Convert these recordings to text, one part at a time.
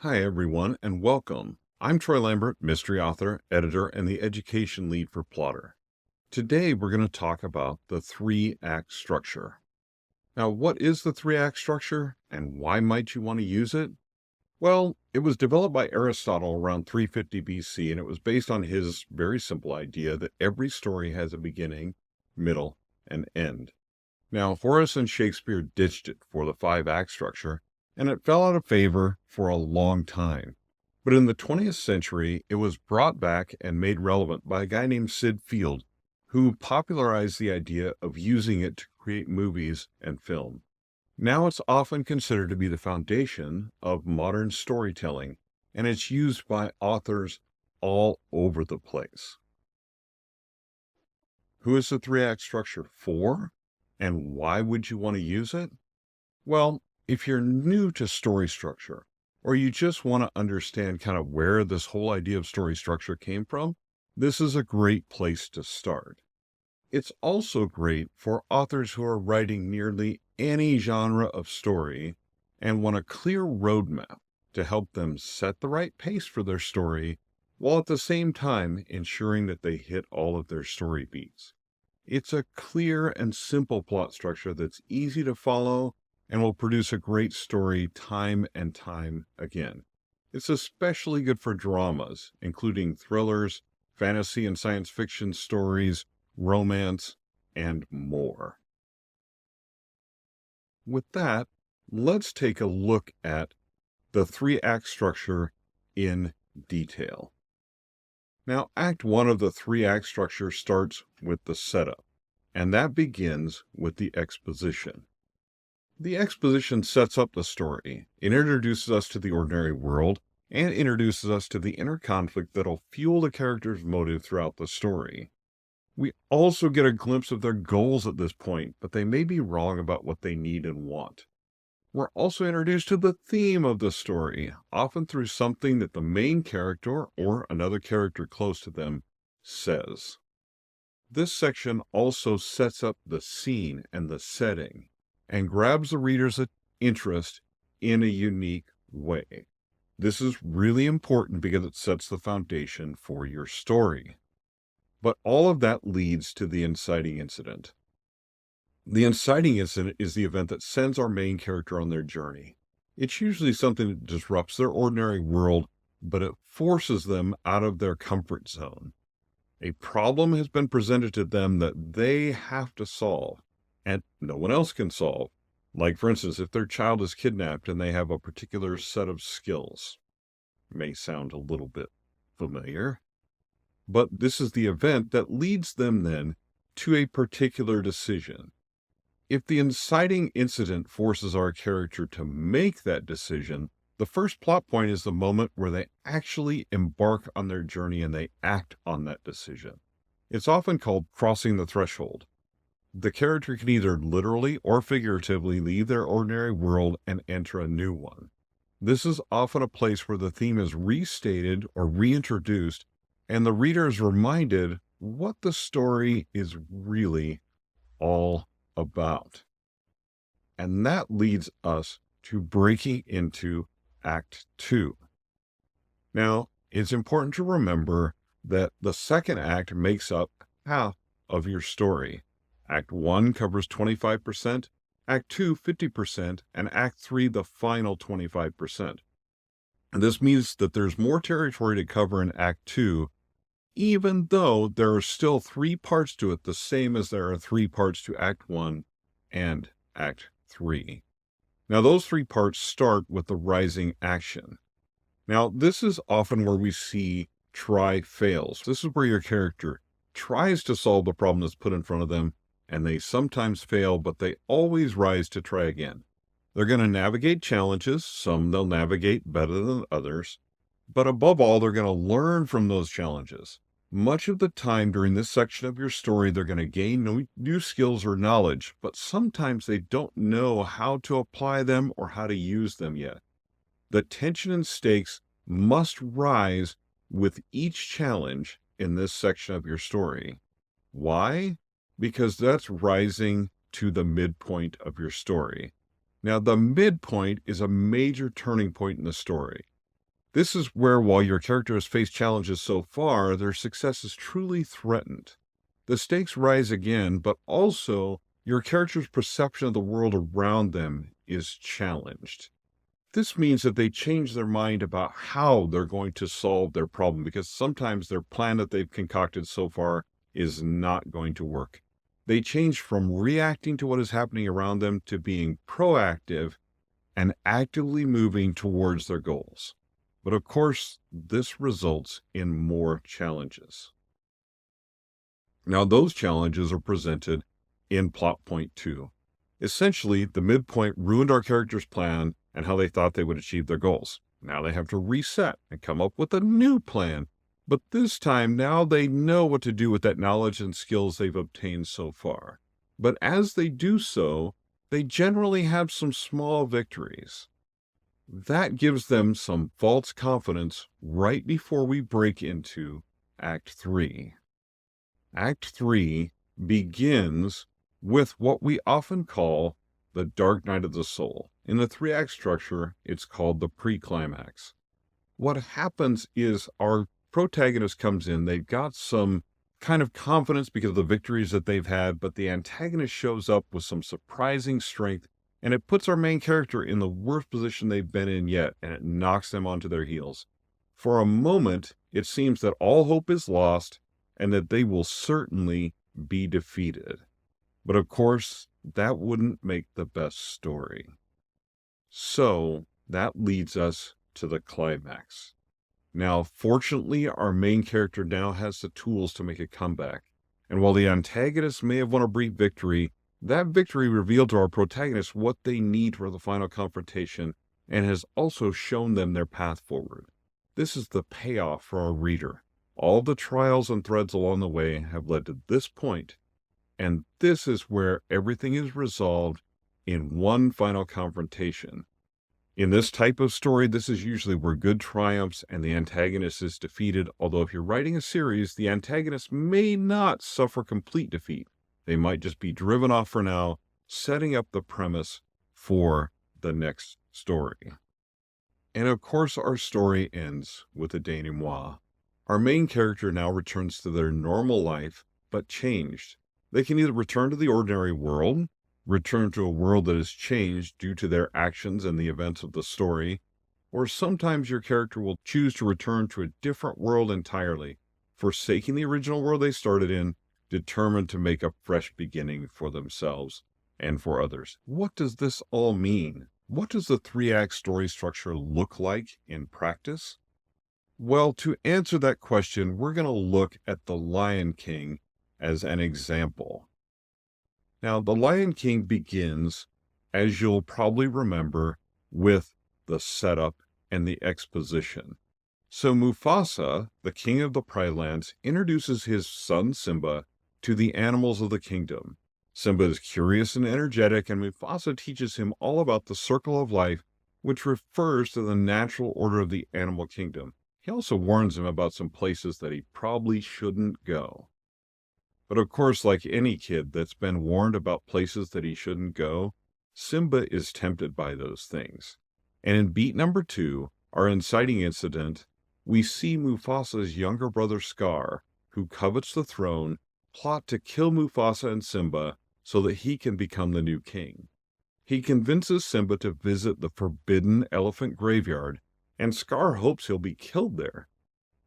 Hi, everyone, and welcome. I'm Troy Lambert, mystery author, editor, and the education lead for Plottr. Today, we're going to talk about the three-act structure. Now, what is the three-act structure, and why might you want to use it? Well, it was developed by Aristotle around 350 BC, and it was based on his very simple idea that every story has a beginning, middle, and end. Now, Horace and Shakespeare ditched it for the five-act structure, and it fell out of favor for a long time. But in the 20th century, it was brought back and made relevant by a guy named Sid Field, who popularized the idea of using it to create movies and film. Now it's often considered to be the foundation of modern storytelling, and it's used by authors all over the place. Who is the three-act structure for? And why would you want to use it? Well, if you're new to story structure, or you just want to understand kind of where this whole idea of story structure came from, this is a great place to start. It's also great for authors who are writing nearly any genre of story and want a clear roadmap to help them set the right pace for their story, while at the same time ensuring that they hit all of their story beats. It's a clear and simple plot structure that's easy to follow and will produce a great story time and time again. It's especially good for dramas, including thrillers, fantasy and science fiction stories, romance, and more. With that, let's take a look at the three-act structure in detail. Now, Act 1 of the three-act structure starts with the setup, and that begins with the exposition. The exposition sets up the story. It introduces us to the ordinary world and introduces us to the inner conflict that'll fuel the character's motive throughout the story. We also get a glimpse of their goals at this point, but they may be wrong about what they need and want. We're also introduced to the theme of the story, often through something that the main character or another character close to them says. This section also sets up the scene and the setting and grabs the reader's interest in a unique way. This is really important because it sets the foundation for your story. But all of that leads to the inciting incident. The inciting incident is the event that sends our main character on their journey. It's usually something that disrupts their ordinary world, but it forces them out of their comfort zone. A problem has been presented to them that they have to solve, and no one else can solve. Like, for instance, if their child is kidnapped and they have a particular set of skills. May sound a little bit familiar, but this is the event that leads them then to a particular decision. If the inciting incident forces our character to make that decision, the first plot point is the moment where they actually embark on their journey and they act on that decision. It's often called crossing the threshold. The character can either literally or figuratively leave their ordinary world and enter a new one. This is often a place where the theme is restated or reintroduced, and the reader is reminded what the story is really all about. And that leads us to breaking into Act 2. Now, it's important to remember that the second act makes up half of your story. Act 1 covers 25%, Act 2 50%, and Act 3 the final 25%. And this means that there's more territory to cover in Act 2, even though there are still 3 parts to it, the same as there are 3 parts to Act 1 and Act 3. Now, those 3 parts start with the rising action. Now, this is often where we see try fails. This is where your character tries to solve the problem that's put in front of them, and they sometimes fail, but they always rise to try again. They're going to navigate challenges. Some they'll navigate better than others, but above all, they're going to learn from those challenges. Much of the time during this section of your story, they're going to gain new skills or knowledge, but sometimes they don't know how to apply them or how to use them yet. The tension and stakes must rise with each challenge in this section of your story. Why? Because that's rising to the midpoint of your story. Now, the midpoint is a major turning point in the story. This is where, while your character has faced challenges so far, their success is truly threatened. The stakes rise again, but also your character's perception of the world around them is challenged. This means that they change their mind about how they're going to solve their problem, because sometimes their plan that they've concocted so far is not going to work. They change from reacting to what is happening around them to being proactive and actively moving towards their goals. But of course, this results in more challenges. Now, those challenges are presented in plot point 2. Essentially, the midpoint ruined our character's plan and how they thought they would achieve their goals. Now they have to reset and come up with a new plan. But this time, now they know what to do with that knowledge and skills they've obtained so far. But as they do so, they generally have some small victories. That gives them some false confidence right before we break into Act 3. Act 3 begins with what we often call the dark night of the soul. In the 3-act structure, it's called the pre-climax. What happens is our protagonist comes in, they've got some kind of confidence because of the victories that they've had, but the antagonist shows up with some surprising strength, and it puts our main character in the worst position they've been in yet, and it knocks them onto their heels. For a moment, it seems that all hope is lost, and that they will certainly be defeated. But of course, that wouldn't make the best story. So that leads us to the climax. Now, fortunately, our main character now has the tools to make a comeback. And while the antagonist may have won a brief victory, that victory revealed to our protagonist what they need for the final confrontation and has also shown them their path forward. This is the payoff for our reader. All the trials and threads along the way have led to this point, and this is where everything is resolved in one final confrontation. In this type of story, this is usually where good triumphs and the antagonist is defeated, although if you're writing a series, the antagonist may not suffer complete defeat. They might just be driven off for now, setting up the premise for the next story. And of course, our story ends with a denouement. Our main character now returns to their normal life, but changed. They can either return to the ordinary world, return to a world that has changed due to their actions and the events of the story, or sometimes your character will choose to return to a different world entirely, forsaking the original world they started in, determined to make a fresh beginning for themselves and for others. What does this all mean? What does the 3-act story structure look like in practice? Well, to answer that question, we're going to look at The Lion King as an example. Now, The Lion King begins, as you'll probably remember, with the setup and the exposition. So Mufasa, the king of the Pride Lands, introduces his son Simba to the animals of the kingdom. Simba is curious and energetic, and Mufasa teaches him all about the circle of life, which refers to the natural order of the animal kingdom. He also warns him about some places that he probably shouldn't go. But of course, like any kid that's been warned about places that he shouldn't go, Simba is tempted by those things. And in beat number 2, our inciting incident, we see Mufasa's younger brother Scar, who covets the throne, plot to kill Mufasa and Simba so that he can become the new king. He convinces Simba to visit the forbidden elephant graveyard, and Scar hopes he'll be killed there.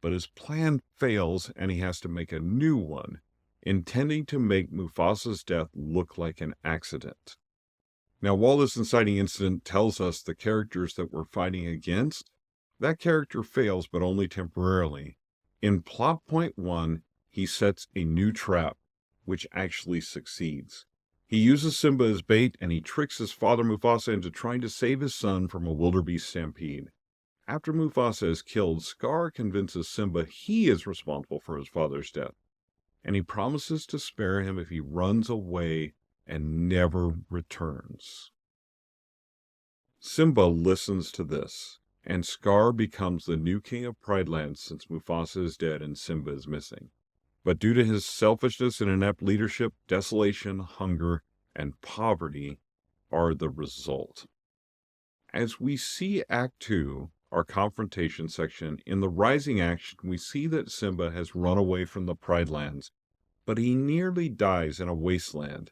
But his plan fails, and he has to make a new one, intending to make Mufasa's death look like an accident. Now, while this inciting incident tells us the characters that we're fighting against, that character fails, but only temporarily. In plot point 1, he sets a new trap, which actually succeeds. He uses Simba as bait, and he tricks his father Mufasa into trying to save his son from a wildebeest stampede. After Mufasa is killed, Scar convinces Simba he is responsible for his father's death, and he promises to spare him if he runs away and never returns. Simba listens to this, and Scar becomes the new king of Pride Lands since Mufasa is dead and Simba is missing. But due to his selfishness and inept leadership, desolation, hunger, and poverty are the result. As we see Act 2, our confrontation section, in the rising action, we see that Simba has run away from the Pride Lands, but he nearly dies in a wasteland.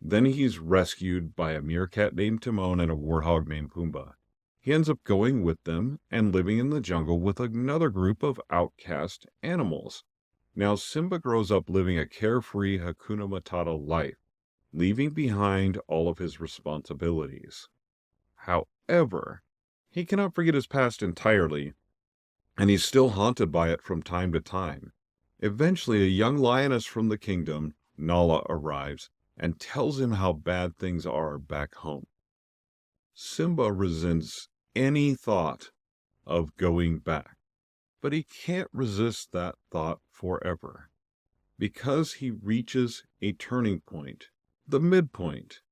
Then he's rescued by a meerkat named Timon and a warthog named Pumbaa. He ends up going with them and living in the jungle with another group of outcast animals. Now Simba grows up living a carefree Hakuna Matata life, leaving behind all of his responsibilities. However, he cannot forget his past entirely, and he's still haunted by it from time to time. Eventually, a young lioness from the kingdom, Nala, arrives and tells him how bad things are back home. Simba resents any thought of going back, but he can't resist that thought forever, because he reaches a turning point, the midpoint.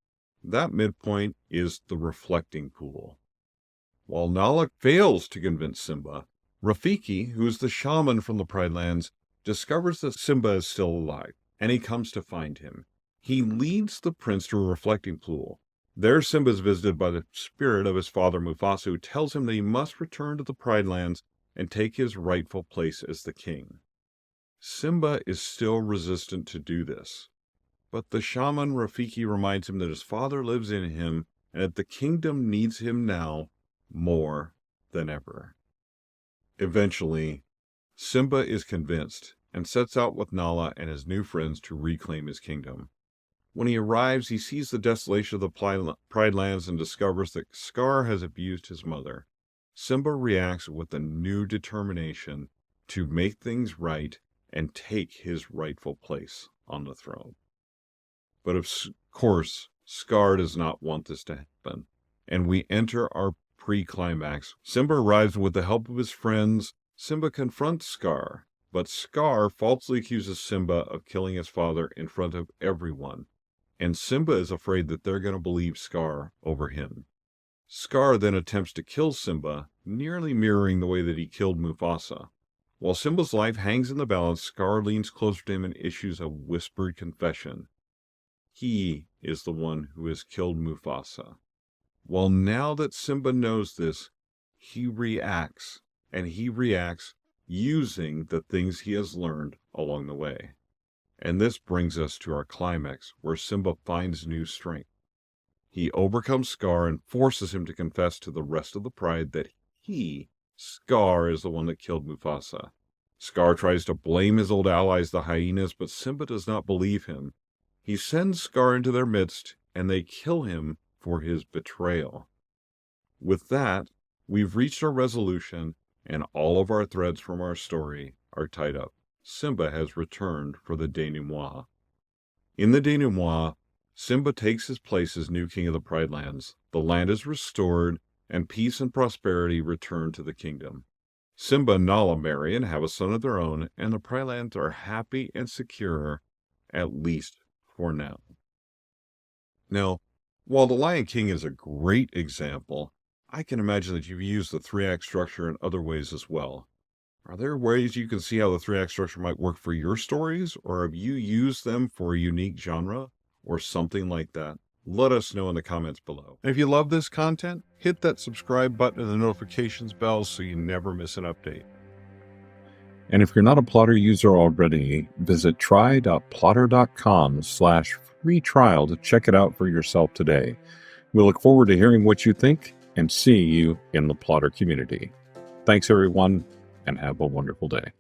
That midpoint is the reflecting pool. While Nala fails to convince Simba, Rafiki, who is the shaman from the Pride Lands, discovers that Simba is still alive, and he comes to find him. He leads the prince to a reflecting pool. There Simba is visited by the spirit of his father Mufasa, who tells him that he must return to the Pride Lands and take his rightful place as the king. Simba is still resistant to do this, but the shaman Rafiki reminds him that his father lives in him and that the kingdom needs him now more than ever. Eventually, Simba is convinced and sets out with Nala and his new friends to reclaim his kingdom. When he arrives, he sees the desolation of the Pride Lands and discovers that Scar has abused his mother. Simba reacts with a new determination to make things right and take his rightful place on the throne. But of course, Scar does not want this to happen, and we enter our pre-climax. Simba arrives with the help of his friends. Simba confronts Scar, but Scar falsely accuses Simba of killing his father in front of everyone, and Simba is afraid that they're going to believe Scar over him. Scar then attempts to kill Simba, nearly mirroring the way that he killed Mufasa. While Simba's life hangs in the balance, Scar leans closer to him and issues a whispered confession. He is the one who has killed Mufasa. Well, now that Simba knows this, he reacts, and he reacts using the things he has learned along the way. And this brings us to our climax, where Simba finds new strength. He overcomes Scar and forces him to confess to the rest of the pride that he, Scar, is the one that killed Mufasa. Scar tries to blame his old allies, the hyenas, but Simba does not believe him. He sends Scar into their midst, and they kill him for his betrayal. With that, we've reached our resolution, and all of our threads from our story are tied up. Simba has returned for the denouement. In the denouement, Simba takes his place as new king of the Pride Lands. The land is restored, and peace and prosperity return to the kingdom. Simba and Nala marry and have a son of their own, and the Pride Lands are happy and secure, at least for now. Now, while The Lion King is a great example, I can imagine that you've used the 3-act structure in other ways as well. Are there ways you can see how the 3-act structure might work for your stories, or have you used them for a unique genre, or something like that? Let us know in the comments below. And if you love this content, hit that subscribe button and the notifications bell so you never miss an update. And if you're not a Plottr user already, visit try.plottr.com/free trial to check it out for yourself today. We look forward to hearing what you think and seeing you in the Plottr community. Thanks everyone, and have a wonderful day.